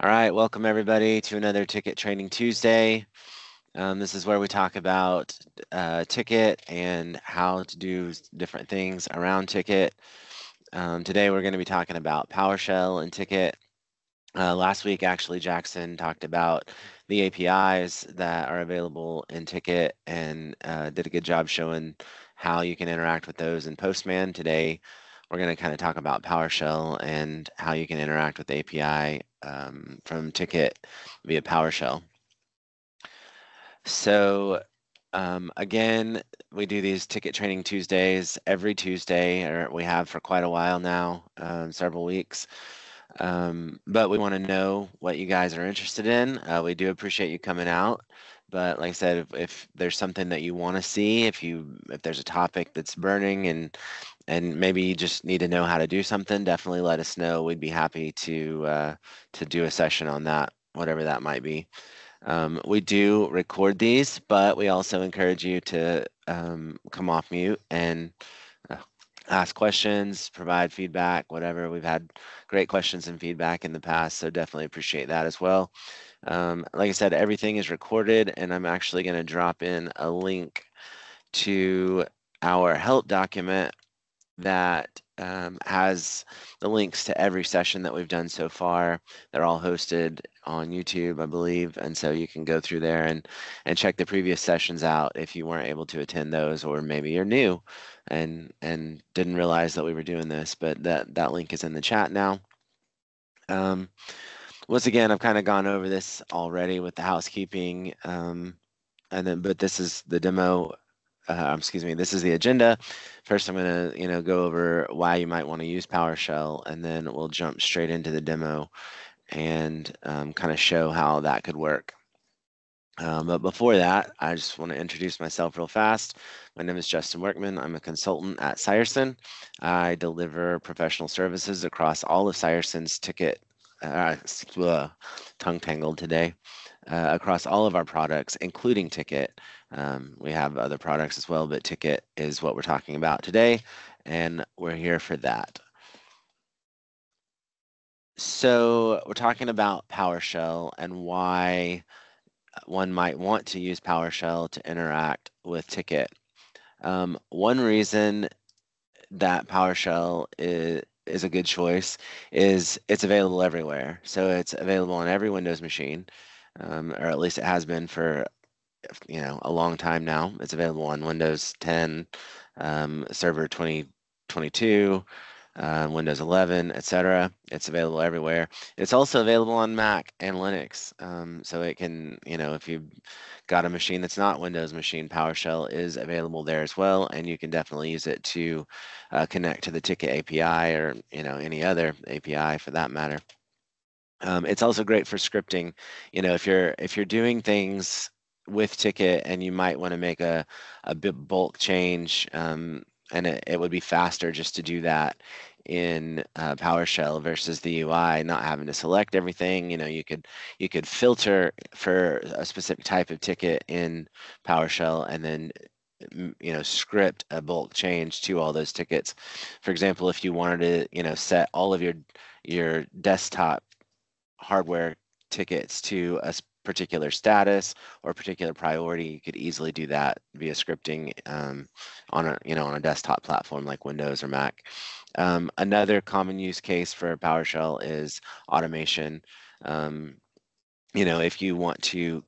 All right, welcome everybody to another Ticket Training Tuesday. This is where we talk about Ticket and how to do different things around Ticket. Today we're going to be talking about PowerShell and Ticket. Last week, actually, Jackson talked about the APIs that are available in Ticket and did a good job showing how you can interact with those in Postman. Today, we're going to kind of talk about PowerShell and how you can interact with the API from Ticket via PowerShell. So again, we do these Ticket Training Tuesdays every Tuesday, or we have for quite a while now, several weeks. But we want to know what you guys are interested in. We do appreciate you coming out. But like I said, if there's something that you want to see, if there's a topic that's burning and maybe you just need to know how to do something, definitely let us know. We'd be happy to do a session on that, whatever that might be. We do record these, but we also encourage you to come off mute and uh, ask questions, provide feedback, whatever. We've had great questions and feedback in the past, so definitely appreciate that as well. Like I said, everything is recorded, and I'm actually going to drop in a link to our help document that has the links to every session that we've done so far. They're all hosted on YouTube, I believe, and so you can go through there and check the previous sessions out if you weren't able to attend those, or maybe you're new and didn't realize that we were doing this. But that link is in the chat now. Once again, I've kind of gone over this already with the housekeeping, but this is the demo. Excuse me, this is the agenda. First, I'm going to go over why you might want to use PowerShell, and then we'll jump straight into the demo and kind of show how that could work. But before that, I just want to introduce myself real fast. My name is Justin Workman. I'm a consultant at Sierson. I deliver professional services across all of Sierson's tongue tangled today, across all of our products, including Ticket. We have other products as well, but Ticket is what we're talking about today, and we're here for that. So we're talking about PowerShell and why one might want to use PowerShell to interact with Ticket. One reason that PowerShell is a good choice is it's available everywhere. So it's available on every Windows machine, or at least it has been for a long time now. It's available on Windows 10, Server 2022, Windows 11, etc. It's available everywhere. It's also available on Mac and Linux. So it can, if you've got a machine that's not Windows machine, PowerShell is available there as well, and you can definitely use it to connect to the Ticket API or any other API for that matter. It's also great for scripting. If you're doing things with Ticket and you might want to make a bit bulk change, and it would be faster just to do that in PowerShell versus the UI, not having to select everything. You could filter for a specific type of ticket in PowerShell and then script a bulk change to all those tickets. For example, if you wanted to set all of your desktop hardware tickets to a particular status or particular priority, you could easily do that via scripting on a desktop platform like Windows or Mac. Another common use case for PowerShell is automation. If you want to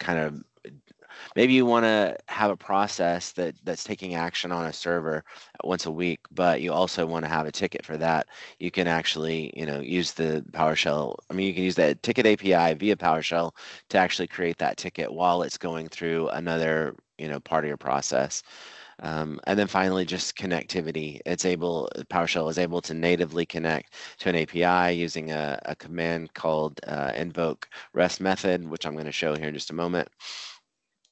maybe you want to have a process that's taking action on a server once a week, but you also want to have a ticket for that. You can actually, use the PowerShell. I mean, you can use that ticket API via PowerShell to actually create that ticket while it's going through another, part of your process. And then finally, just connectivity. PowerShell is able to natively connect to an API using a command called invoke REST method, which I'm going to show here in just a moment.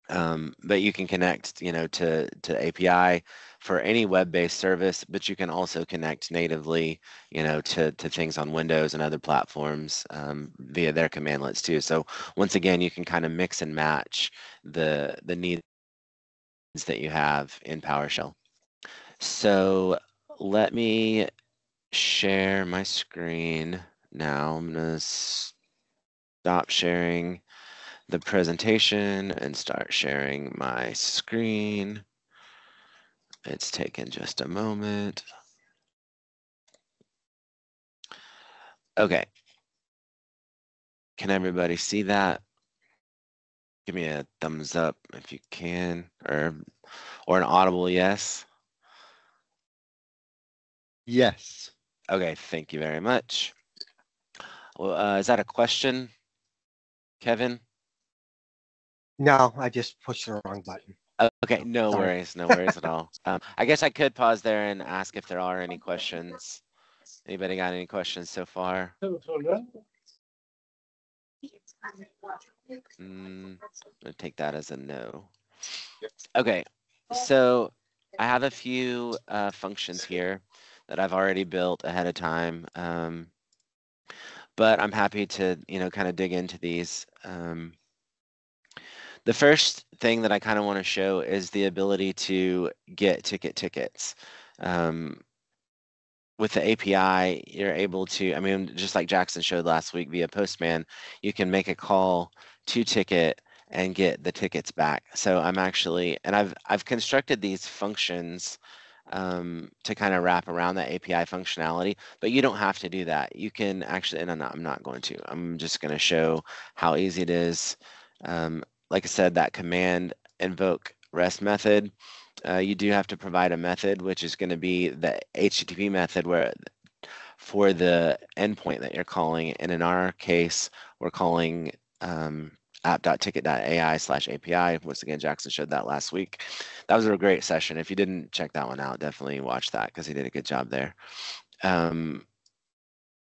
But you can connect, to API for any web-based service, but you can also connect natively, to things on Windows and other platforms via their commandlets too. So once again, you can kind of mix and match the needs that you have in PowerShell. So let me share my screen now. I'm gonna stop sharing the presentation and start sharing my screen. It's taken just a moment. Okay. Can everybody see that? Give me a thumbs up if you can, or an audible yes. Yes. Okay, thank you very much. Well, is that a question, Kevin? No, I just pushed the wrong button. Okay, no worries at all. I guess I could pause there and ask if there are any questions. Anybody got any questions so far? I'm gonna take that as a no. Okay, so I have a few functions here that I've already built ahead of time, but I'm happy to, kind of dig into these. The first thing that I kind of want to show is the ability to get tickets. With the API, you're able to, I mean, just like Jackson showed last week via Postman, you can make a call to Tikit and get the tickets back. So I'm actually, and I've constructed these functions to kind of wrap around that API functionality, but you don't have to do that. You can actually, and I'm not going to. I'm just going to show how easy it is. Like I said, that command invoke REST method. You do have to provide a method, which is going to be the HTTP method where for the endpoint that you're calling. And in our case, we're calling app.ticket.ai/API. Once again, Jackson showed that last week. That was a great session. If you didn't check that one out, definitely watch that because he did a good job there. And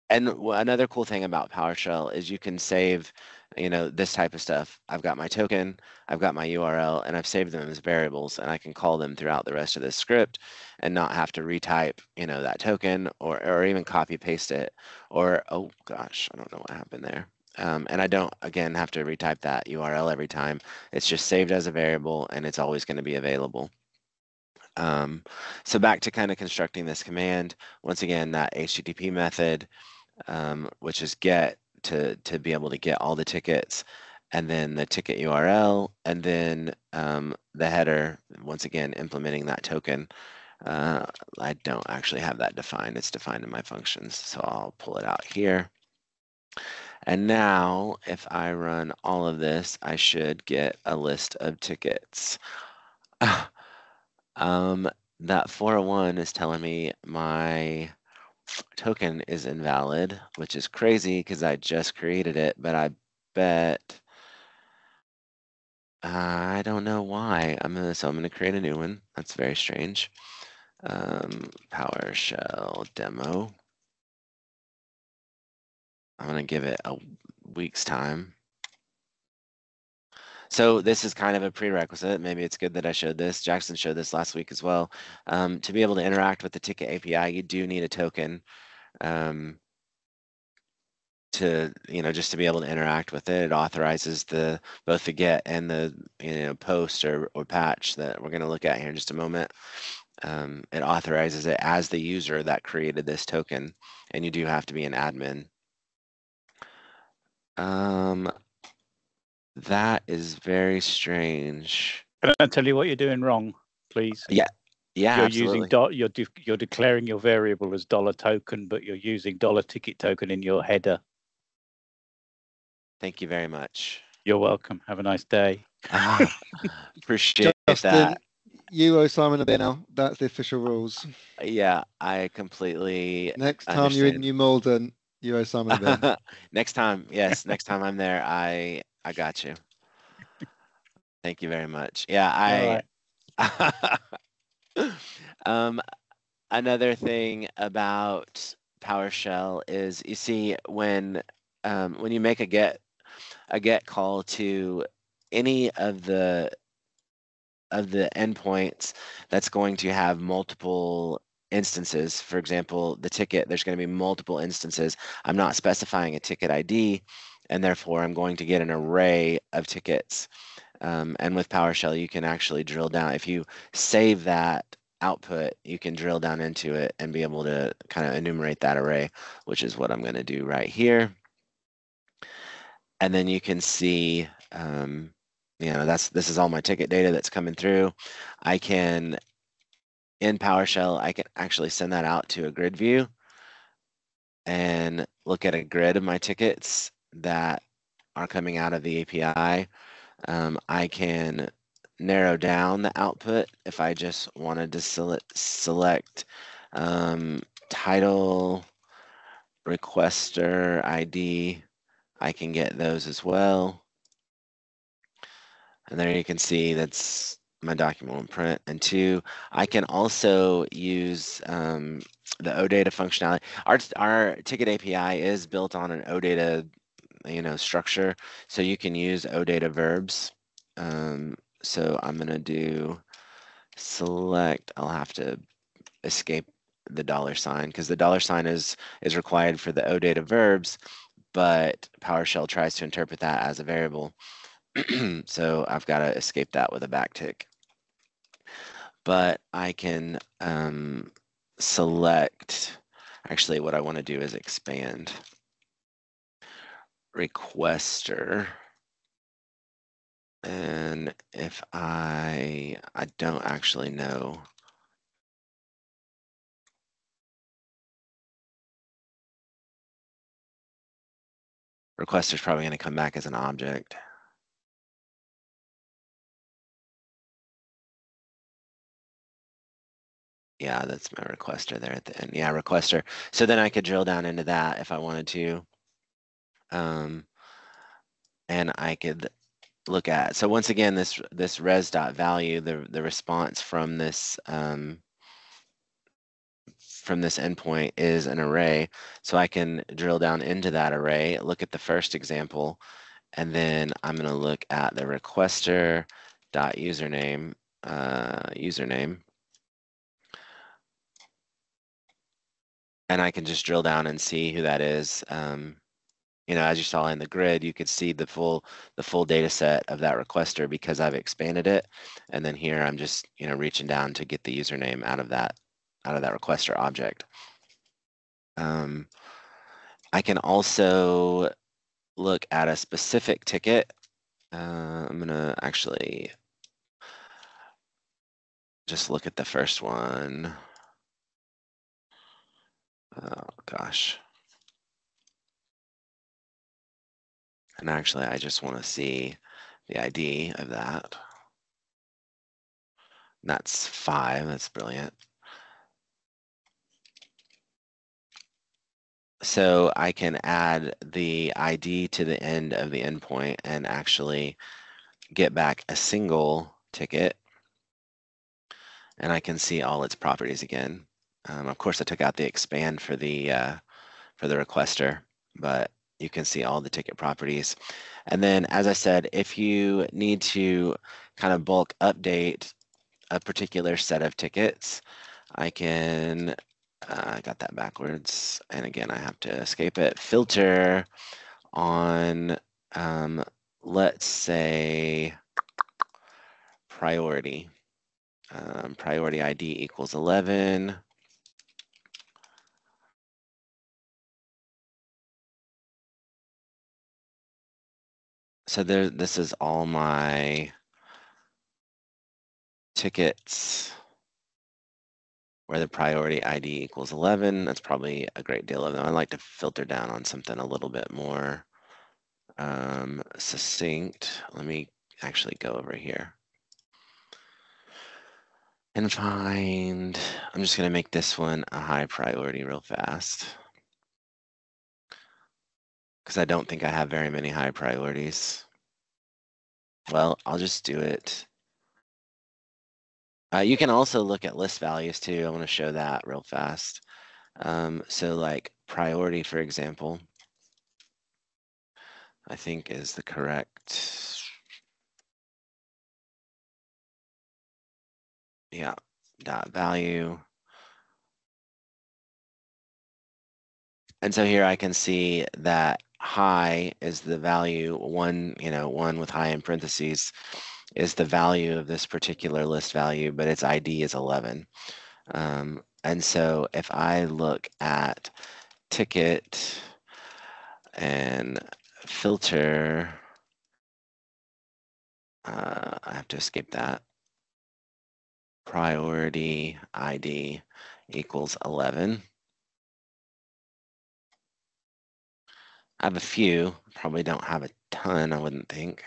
another cool thing about PowerShell is you can save, this type of stuff. I've got my token, I've got my URL, and I've saved them as variables, and I can call them throughout the rest of this script and not have to retype, that token or even copy paste it. Or, oh gosh, I don't know what happened there. And I don't, again, have to retype that URL every time. It's just saved as a variable, and it's always going to be available. So back to kind of constructing this command, once again, that HTTP method, which is get to be able to get all the tickets, and then the ticket URL, and then the header, once again, implementing that token. I don't actually have that defined. It's defined in my functions, so I'll pull it out here. And now, if I run all of this, I should get a list of tickets. That 401 is telling me my token is invalid, which is crazy because I just created it, but I bet I don't know why. So I'm gonna create a new one. That's very strange. PowerShell demo. I'm gonna give it a week's time. So this is kind of a prerequisite. Maybe it's good that I showed this. Jackson showed this last week as well. To be able to interact with the Ticket API, you do need a token. To just to be able to interact with it. It authorizes both the get and the post or patch that we're going to look at here in just a moment. It authorizes it as the user that created this token, and you do have to be an admin. That is very strange. Can I tell you what you're doing wrong, please? Yeah, you're absolutely. using you're declaring your variable as $token, but you're using $ticket token in your header. Thank you very much. You're welcome. Have a nice day. Appreciate Justin, that. You owe Simon a bit now. That's the official rules. Yeah, I completely Next time understand. you're in New Malden, you owe Simon a bit. Next time, yes. Next time I'm there, I got you. Thank you very much. Yeah, another thing about PowerShell is you see when you make a get call to any of the endpoints that's going to have multiple instances. For example, the ticket, there's going to be multiple instances. I'm not specifying a ticket ID, and therefore I'm going to get an array of tickets. And with PowerShell, you can actually drill down. If you save that output, you can drill down into it and be able to kind of enumerate that array, which is what I'm going to do right here. And then you can see, you know, this is all my ticket data that's coming through. I can, in PowerShell, I can actually send that out to a grid view and look at a grid of my tickets that are coming out of the API. I can narrow down the output if I just wanted to select title, requester ID. I can get those as well. And there you can see that's my document one print. And two, I can also use the OData functionality. Our ticket API is built on an OData, you know, structure, so you can use OData verbs. So I'm gonna do select. I'll have to escape the $sign because the $sign is required for the OData verbs, but PowerShell tries to interpret that as a variable. So I've got to escape that with a backtick. But I can select, actually what I want to do is expand requester. And if I don't actually know. Requester is probably going to come back as an object. Yeah, that's my requester there at the end. Yeah, requester. So then I could drill down into that if I wanted to. And I could look at, so once again, this res.value, the response from this endpoint is an array. So I can drill down into that array, look at the first example, and then I'm going to look at the requester.username username. And I can just drill down and see who that is. You know, as you saw in the grid, you could see the full data set of that requester because I've expanded it. And then here I'm just, you know, reaching down to get the username out of that requester object. I can also look at a specific ticket. I'm gonna actually just look at the first one. Oh gosh. And actually, I just want to see the ID of that. And that's 5. That's brilliant. So I can add the ID to the end of the endpoint and actually get back a single ticket. And I can see all its properties again. Of course, I took out the expand for the requester, but you can see all the ticket properties. And then, as I said, if you need to kind of bulk update a particular set of tickets, I can, I got that backwards. And again, I have to escape it. Filter on, let's say, priority. Priority ID equals 11. So this is all my tickets where the priority ID equals 11. That's probably a great deal of them. I like to filter down on something a little bit more succinct. Let me actually go over here and find, I'm just going to make this one a high priority real fast because I don't think I have very many high priorities. Well, I'll just do it. You can also look at list values too. I want to show that real fast. So like priority, for example, I think is the correct, yeah, dot value. And so here I can see that high is the value, one with high in parentheses is the value of this particular list value, but its ID is 11. And so if I look at ticket and filter, I have to escape that. Priority ID equals 11. I have a few, probably don't have a ton, I wouldn't think.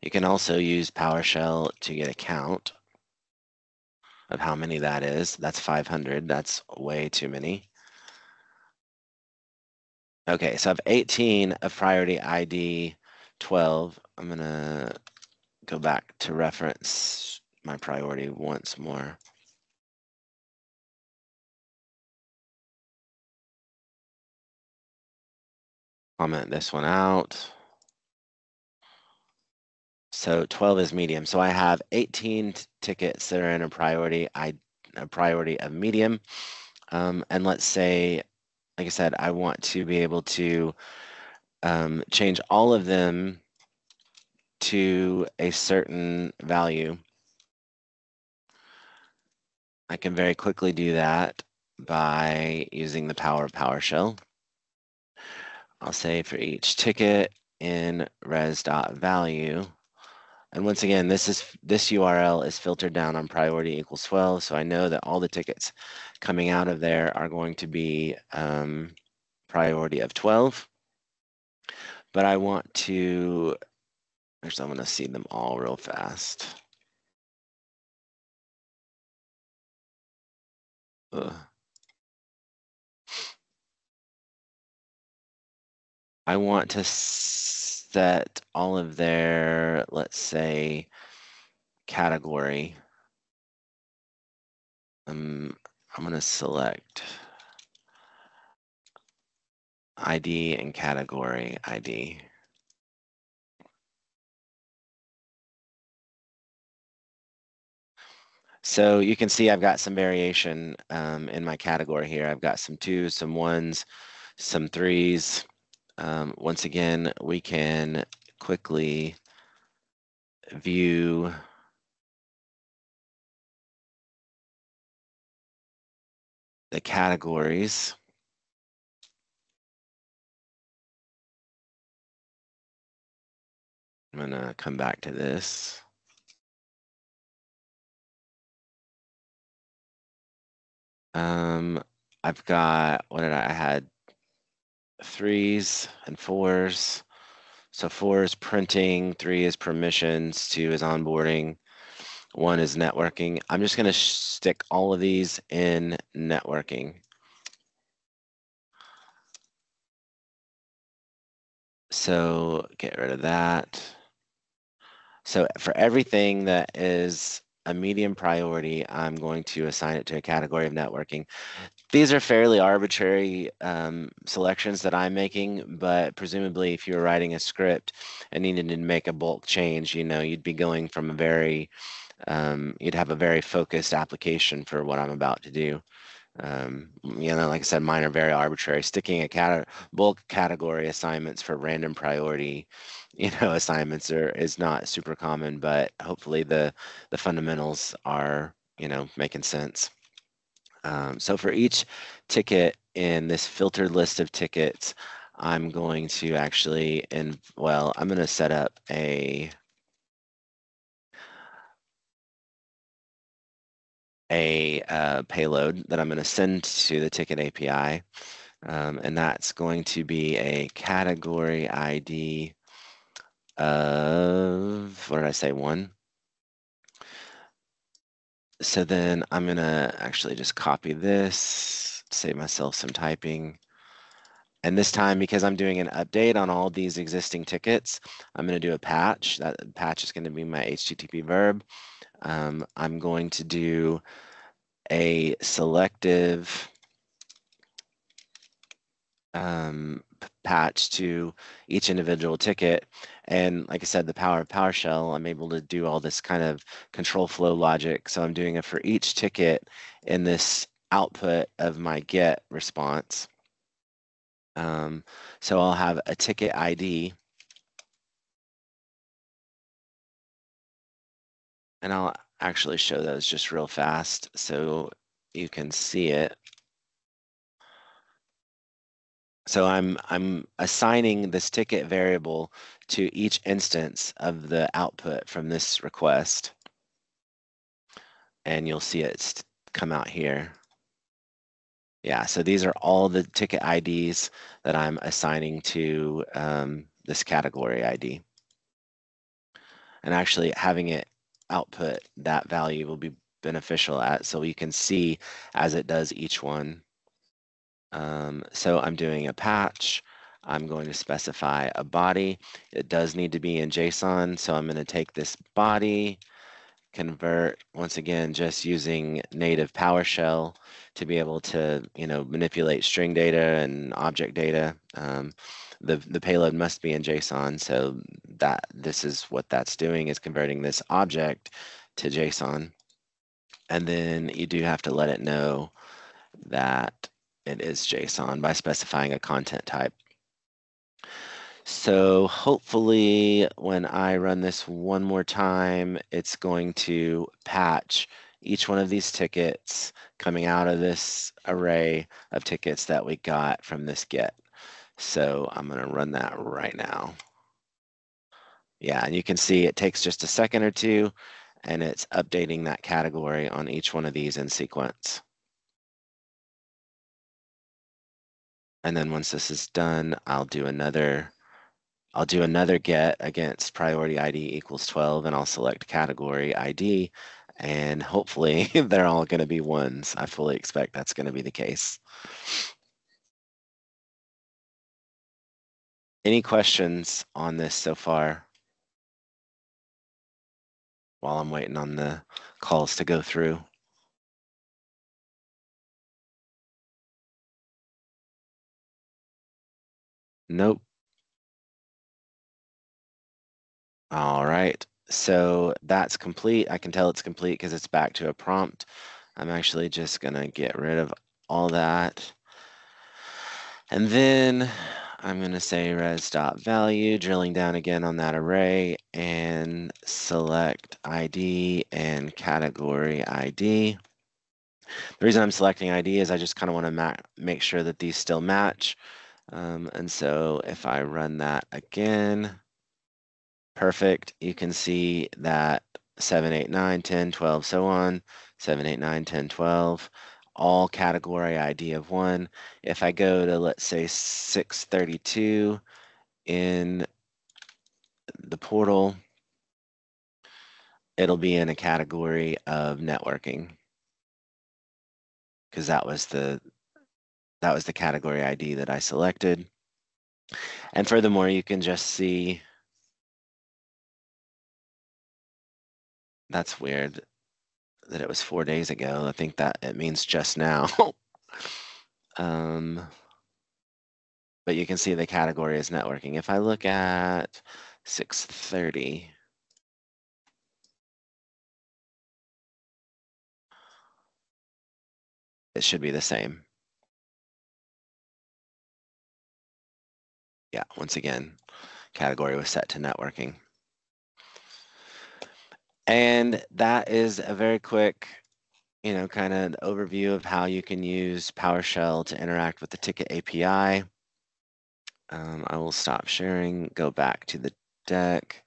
You can also use PowerShell to get a count of how many that is. That's 500, that's way too many. Okay, so I have 18 of priority ID 12. I'm gonna go back to reference my priority once more. Comment this one out. So 12 is medium. So I have 18 tickets that are in a priority of medium. And let's say, like I said, I want to be able to change all of them to a certain value. I can very quickly do that by using the power of PowerShell. I'll say for each ticket in res.value. And once again, this URL is filtered down on priority equals 12. So I know that all the tickets coming out of there are going to be priority of 12. But I want to, actually, I'm going to see them all real fast. Ugh. I want to set all of their, let's say, category. I'm going to select ID and category ID. So you can see I've got some variation in my category here. I've got some 2s, some 1s, some 3s. Once again, we can quickly view the categories. I'm going to come back to this. I've got, I had 3s and 4s. So 4 is printing, 3 is permissions, 2 is onboarding, 1 is networking. I'm just going to stick all of these in networking. So get rid of that. So for everything that is a medium priority, I'm going to assign it to a category of networking. These are fairly arbitrary selections that I'm making, but presumably if you were writing a script and needed to make a bulk change, you'd be going from a very, you'd have a very focused application for what I'm about to do. Like I said, mine are very arbitrary. Sticking a bulk category assignments for random priority, assignments is not super common, but hopefully the fundamentals are, making sense. So for each ticket in this filtered list of tickets, I'm going to actually, I'm going to set up a payload that I'm going to send to the ticket API. And that's going to be a category ID of, what did I say, 1? So then I'm going to actually just copy this, save myself some typing. And this time, because I'm doing an update on all these existing tickets, I'm going to do a patch. That patch is going to be my HTTP verb. I'm going to do a selective patch to each individual ticket. And like I said, the power of PowerShell, I'm able to do all this kind of control flow logic. So I'm doing it for each ticket in this output of my get response. So I'll have a ticket ID. And I'll actually show those just real fast so you can see it. So I'm assigning this ticket variable to each instance of the output from this request. And you'll see it come out here. Yeah, so these are all the ticket IDs that I'm assigning to this category ID. And actually having it output that value will be beneficial so you can see as it does each one. So I'm doing a patch. I'm going to specify a body. It does need to be in JSON, so I'm going to take this body, convert, once again, just using native PowerShell to be able to, manipulate string data and object data. The payload must be in JSON, so this is what that's doing, is converting this object to JSON. And then you do have to let it know that it is JSON by specifying a content type. So hopefully when I run this one more time, it's going to patch each one of these tickets coming out of this array of tickets that we got from this get. So I'm going to run that right now. Yeah, and you can see it takes just a second or two, and it's updating that category on each one of these in sequence. And then once this is done, I'll do another get against priority ID equals 12, and I'll select category ID, and hopefully they're all going to be ones. I fully expect that's going to be the case. Any questions on this so far while I'm waiting on the calls to go through? Nope. All right, so that's complete. I can tell it's complete because it's back to a prompt. I'm actually just gonna get rid of all that. And then I'm gonna say res.value, drilling down again on that array, and select ID and category ID. The reason I'm selecting ID is I just kind of want to make sure that these still match. And so if I run that again, perfect. You can see that 7, 8, 9, 10, 12, so on, 7, 8, 9, 10, 12, all category ID of 1. If I go to, let's say, 632 in the portal, it'll be in a category of networking, because that was the category ID that I selected. And furthermore, you can just see, that's weird that it was 4 days ago. I think that it means just now. But you can see the category is networking. If I look at 630, it should be the same. Yeah, once again, category was set to networking. And that is a very quick, kind of overview of how you can use PowerShell to interact with the Ticket API. I will stop sharing, go back to the deck.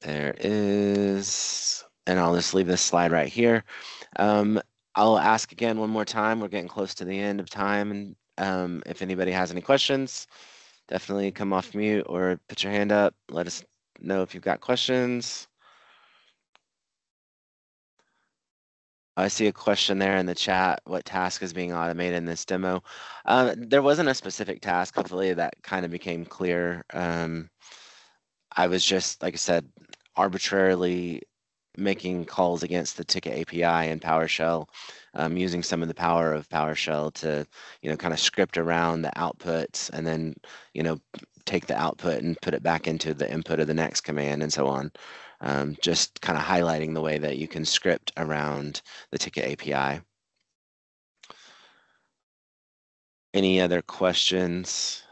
There is, and I'll just leave this slide right here. I'll ask again one more time. We're getting close to the end of time. And if anybody has any questions, definitely come off mute or put your hand up. Let us know if you've got questions. I see a question there in the chat. What task is being automated in this demo? There wasn't a specific task. Hopefully that kind of became clear. I was just, like I said, arbitrarily making calls against the Ticket API in PowerShell, using some of the power of PowerShell to, kind of script around the outputs and then, take the output and put it back into the input of the next command and so on. Just kind of highlighting the way that you can script around the Ticket API. Any other questions?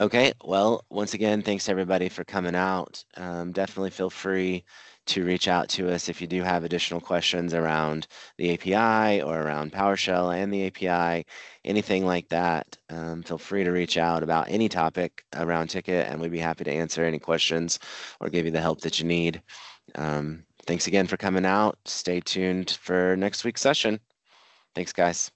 Okay, well, once again, thanks everybody for coming out. Definitely feel free to reach out to us if you do have additional questions around the API or around PowerShell and the API, anything like that. Feel free to reach out about any topic around Ticket, and we'd be happy to answer any questions or give you the help that you need. Thanks again for coming out. Stay tuned for next week's session. Thanks, guys.